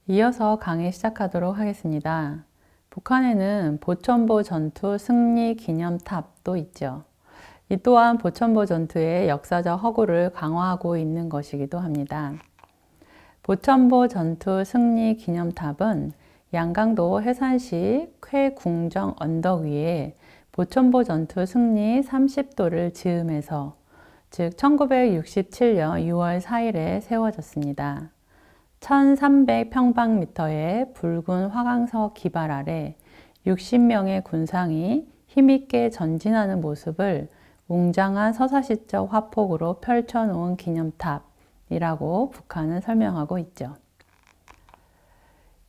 이어서 강의 시작하도록 하겠습니다. 북한에는 보천보 전투 승리 기념탑도 있죠. 이 또한 보천보 전투의 역사적 허구를 강화하고 있는 것이기도 합니다. 보천보 전투 승리 기념탑은 양강도 해산시 쾌궁정 언덕 위에 보천보 전투 승리 30도를 즈음해서 즉 1967년 6월 4일에 세워졌습니다. 1300평방미터의 붉은 화강석 기발 아래 60명의 군상이 힘있게 전진하는 모습을 웅장한 서사시적 화폭으로 펼쳐놓은 기념탑이라고 북한은 설명하고 있죠.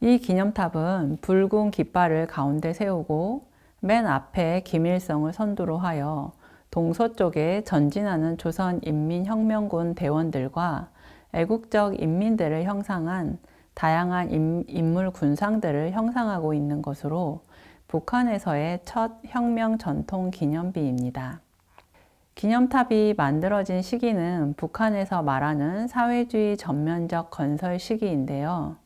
이 기념탑은 붉은 깃발을 가운데 세우고 맨 앞에 김일성을 선두로 하여 동서쪽에 전진하는 조선인민혁명군 대원들과 애국적 인민들을 형상한 다양한 인물 군상들을 형상하고 있는 것으로 북한에서의 첫 혁명 전통 기념비입니다. 기념탑이 만들어진 시기는 북한에서 말하는 사회주의 전면적 건설 시기인데요.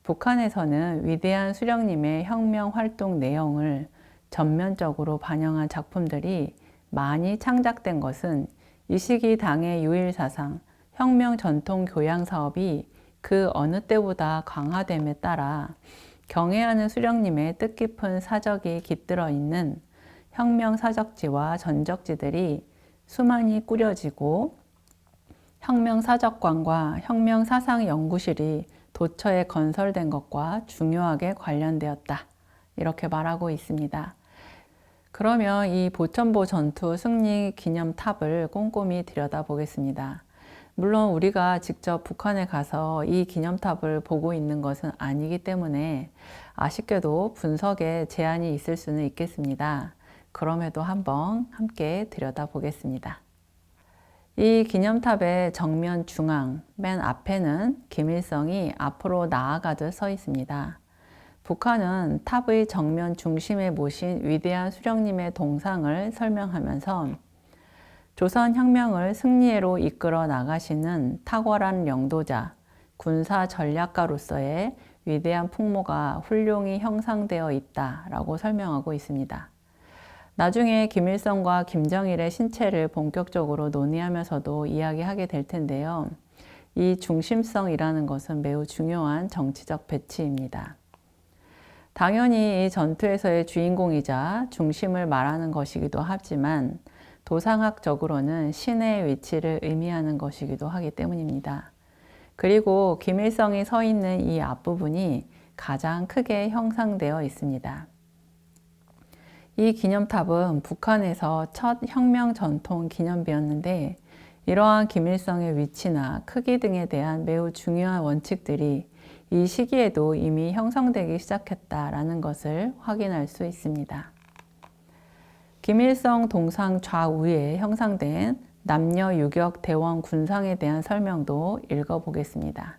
북한에서는 위대한 수령님의 혁명 활동 내용을 전면적으로 반영한 작품들이 많이 창작된 것은 이 시기 당의 유일사상 혁명 전통 교양 사업이 그 어느 때보다 강화됨에 따라 경애하는 수령님의 뜻깊은 사적이 깃들어 있는 혁명 사적지와 전적지들이 수많이 꾸려지고 혁명 사적관과 혁명 사상 연구실이 도처에 건설된 것과 중요하게 관련되었다. 이렇게 말하고 있습니다. 그러면 이 보천보 전투 승리 기념탑을 꼼꼼히 들여다보겠습니다. 물론 우리가 직접 북한에 가서 이 기념탑을 보고 있는 것은 아니기 때문에 아쉽게도 분석에 제한이 있을 수는 있겠습니다. 그럼에도 한번 함께 들여다보겠습니다. 이 기념탑의 정면 중앙, 맨 앞에는 김일성이 앞으로 나아가듯 서 있습니다. 북한은 탑의 정면 중심에 모신 위대한 수령님의 동상을 설명하면서 조선혁명을 승리해로 이끌어 나가시는 탁월한 영도자, 군사 전략가로서의 위대한 풍모가 훌륭히 형상되어 있다라고 설명하고 있습니다. 나중에 김일성과 김정일의 신체를 본격적으로 논의하면서도 이야기하게 될 텐데요. 이 중심성이라는 것은 매우 중요한 정치적 배치입니다. 당연히 이 전투에서의 주인공이자 중심을 말하는 것이기도 하지만 도상학적으로는 신의 위치를 의미하는 것이기도 하기 때문입니다. 그리고 김일성이 서 있는 이 앞부분이 가장 크게 형상되어 있습니다. 이 기념탑은 북한에서 첫 혁명 전통 기념비였는데 이러한 김일성의 위치나 크기 등에 대한 매우 중요한 원칙들이 이 시기에도 이미 형성되기 시작했다라는 것을 확인할 수 있습니다. 김일성 동상 좌우에 형상된 남녀 유격 대원 군상에 대한 설명도 읽어보겠습니다.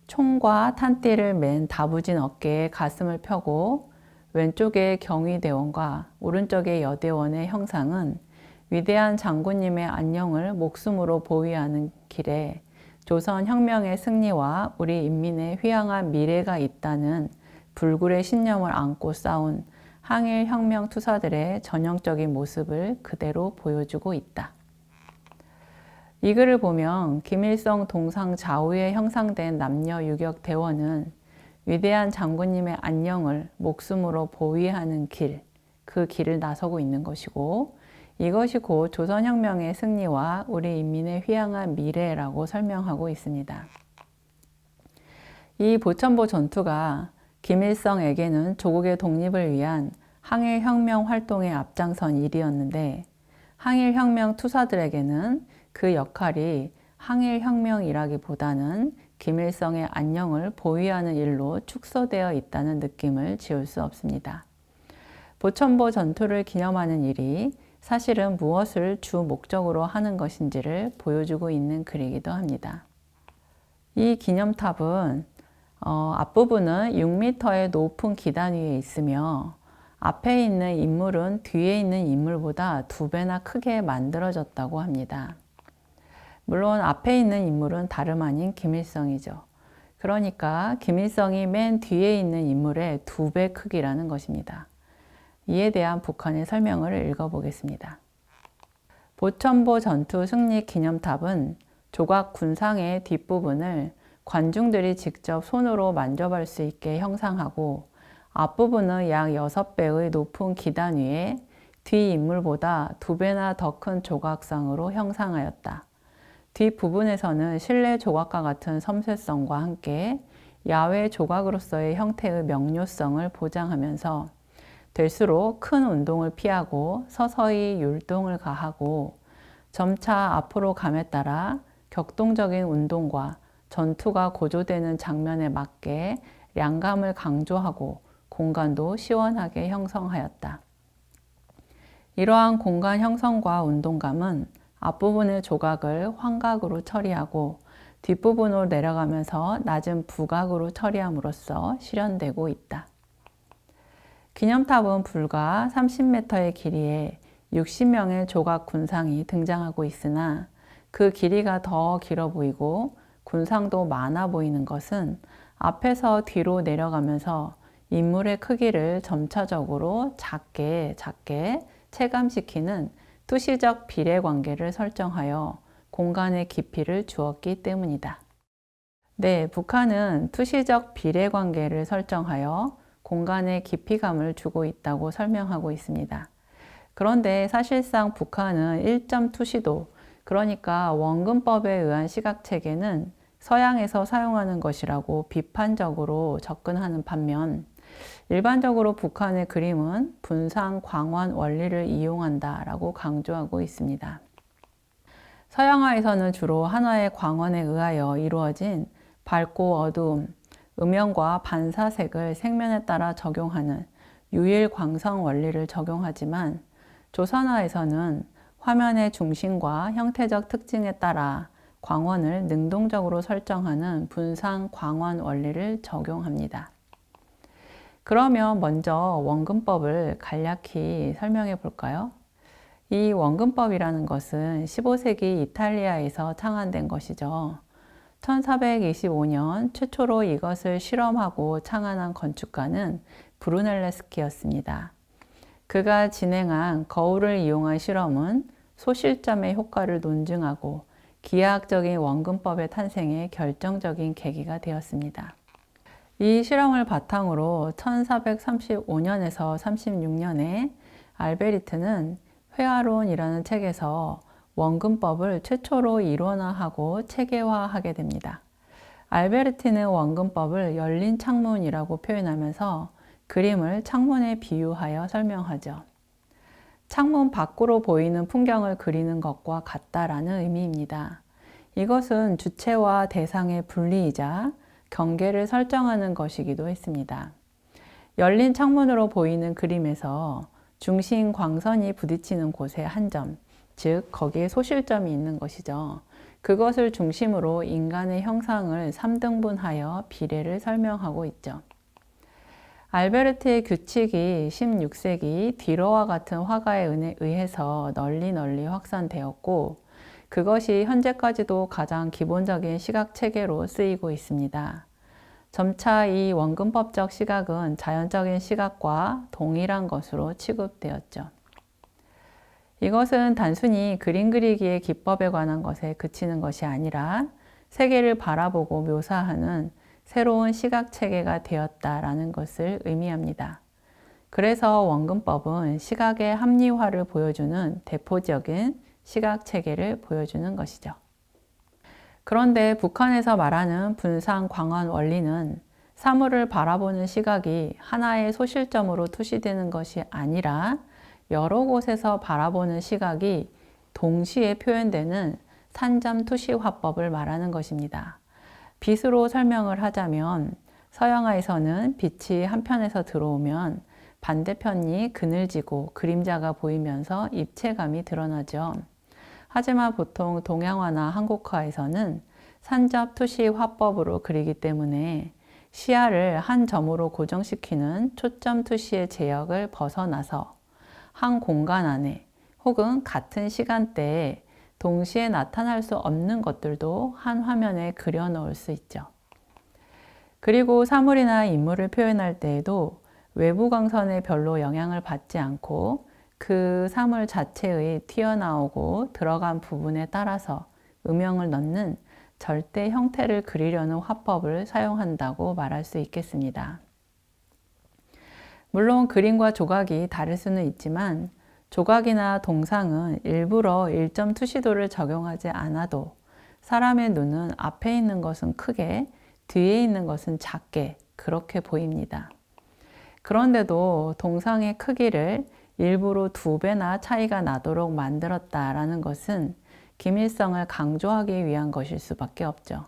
총과 탄띠를 맨 다부진 어깨에 가슴을 펴고 왼쪽에 경위대원과 오른쪽에 여대원의 형상은 위대한 장군님의 안녕을 목숨으로 보위하는 길에 조선혁명의 승리와 우리 인민의 휘황한 미래가 있다는 불굴의 신념을 안고 싸운 항일혁명 투사들의 전형적인 모습을 그대로 보여주고 있다. 이 글을 보면 김일성 동상 좌우에 형상된 남녀 유격 대원은 위대한 장군님의 안녕을 목숨으로 보위하는 길, 그 길을 나서고 있는 것이고 이것이 곧 조선혁명의 승리와 우리 인민의 휘황한 미래라고 설명하고 있습니다. 이 보천보 전투가 김일성에게는 조국의 독립을 위한 항일혁명 활동에 앞장선 일이었는데 항일혁명 투사들에게는 그 역할이 항일혁명이라기보다는 김일성의 안녕을 보위하는 일로 축소되어 있다는 느낌을 지울 수 없습니다. 보천보 전투를 기념하는 일이 사실은 무엇을 주 목적으로 하는 것인지를 보여주고 있는 글이기도 합니다. 이 기념탑은 앞부분은 6m의 높은 기단 위에 있으며 앞에 있는 인물은 뒤에 있는 인물보다 2배나 크게 만들어졌다고 합니다. 물론 앞에 있는 인물은 다름 아닌 김일성이죠. 그러니까 김일성이 맨 뒤에 있는 인물의 2배 크기라는 것입니다. 이에 대한 북한의 설명을 읽어보겠습니다. 보천보 전투 승리 기념탑은 조각 군상의 뒷부분을 관중들이 직접 손으로 만져볼 수 있게 형상하고 앞부분은 약 6배의 높은 기단 위에 뒤 인물보다 2배나 더 큰 조각상으로 형상하였다. 뒷부분에서는 실내 조각과 같은 섬세성과 함께 야외 조각으로서의 형태의 명료성을 보장하면서 될수록 큰 운동을 피하고 서서히 율동을 가하고 점차 앞으로 감에 따라 격동적인 운동과 전투가 고조되는 장면에 맞게 량감을 강조하고 공간도 시원하게 형성하였다. 이러한 공간 형성과 운동감은 앞부분의 조각을 환각으로 처리하고 뒷부분으로 내려가면서 낮은 부각으로 처리함으로써 실현되고 있다. 기념탑은 불과 30m의 길이에 60명의 조각 군상이 등장하고 있으나 그 길이가 더 길어 보이고 군상도 많아 보이는 것은 앞에서 뒤로 내려가면서 인물의 크기를 점차적으로 작게 체감시키는 투시적 비례 관계를 설정하여 공간의 깊이를 주었기 때문이다. 네, 북한은 투시적 비례 관계를 설정하여 공간의 깊이감을 주고 있다고 설명하고 있습니다. 그런데 사실상 북한은 1점 투시도, 그러니까 원근법에 의한 시각체계는 서양에서 사용하는 것이라고 비판적으로 접근하는 반면 일반적으로 북한의 그림은 분상 광원 원리를 이용한다라고 강조하고 있습니다. 서양화에서는 주로 하나의 광원에 의하여 이루어진 밝고 어두움, 음영과 반사색을 색면에 따라 적용하는 유일광성 원리를 적용하지만 조선화에서는 화면의 중심과 형태적 특징에 따라 광원을 능동적으로 설정하는 분상 광원 원리를 적용합니다. 그러면 먼저 원근법을 간략히 설명해 볼까요? 이 원근법이라는 것은 15세기 이탈리아에서 창안된 것이죠. 1425년 최초로 이것을 실험하고 창안한 건축가는 브루넬레스키였습니다. 그가 진행한 거울을 이용한 실험은 소실점의 효과를 논증하고 기하학적인 원근법의 탄생에 결정적인 계기가 되었습니다. 이 실험을 바탕으로 1435년에서 36년에 알베리트는 회화론이라는 책에서 원근법을 최초로 이론화하고 체계화하게 됩니다. 알베르티는 원근법을 열린 창문이라고 표현하면서 그림을 창문에 비유하여 설명하죠. 창문 밖으로 보이는 풍경을 그리는 것과 같다라는 의미입니다. 이것은 주체와 대상의 분리이자 경계를 설정하는 것이기도 했습니다. 열린 창문으로 보이는 그림에서 중심 광선이 부딪히는 곳에 한 점, 즉 거기에 소실점이 있는 것이죠. 그것을 중심으로 인간의 형상을 3등분하여 비례를 설명하고 있죠. 알베르트의 규칙이 16세기 디러와 같은 화가에 의해서 널리 확산되었고 그것이 현재까지도 가장 기본적인 시각체계로 쓰이고 있습니다. 점차 이 원근법적 시각은 자연적인 시각과 동일한 것으로 취급되었죠. 이것은 단순히 그림 그리기의 기법에 관한 것에 그치는 것이 아니라 세계를 바라보고 묘사하는 새로운 시각체계가 되었다라는 것을 의미합니다. 그래서 원근법은 시각의 합리화를 보여주는 대표적인 시각체계를 보여주는 것이죠. 그런데 북한에서 말하는 분상 광원 원리는 사물을 바라보는 시각이 하나의 소실점으로 투시되는 것이 아니라 여러 곳에서 바라보는 시각이 동시에 표현되는 산점 투시 화법을 말하는 것입니다. 빛으로 설명을 하자면 서양화에서는 빛이 한편에서 들어오면 반대편이 그늘지고 그림자가 보이면서 입체감이 드러나죠. 하지만 보통 동양화나 한국화에서는 산접 투시 화법으로 그리기 때문에 시야를 한 점으로 고정시키는 초점 투시의 제역을 벗어나서 한 공간 안에 혹은 같은 시간대에 동시에 나타날 수 없는 것들도 한 화면에 그려 넣을 수 있죠. 그리고 사물이나 인물을 표현할 때에도 외부 광선에 별로 영향을 받지 않고 그 사물 자체의 튀어나오고 들어간 부분에 따라서 음영을 넣는 절대 형태를 그리려는 화법을 사용한다고 말할 수 있겠습니다. 물론 그림과 조각이 다를 수는 있지만 조각이나 동상은 일부러 일점 투시도를 적용하지 않아도 사람의 눈은 앞에 있는 것은 크게, 뒤에 있는 것은 작게 그렇게 보입니다. 그런데도 동상의 크기를 일부러 2배나 차이가 나도록 만들었다라는 것은 기밀성을 강조하기 위한 것일 수밖에 없죠.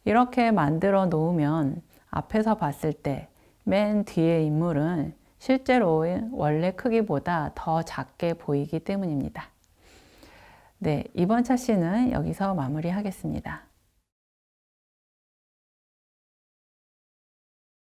이렇게 만들어 놓으면 앞에서 봤을 때 맨 뒤의 인물은 실제로의 원래 크기보다 더 작게 보이기 때문입니다. 네, 이번 차시는 여기서 마무리하겠습니다.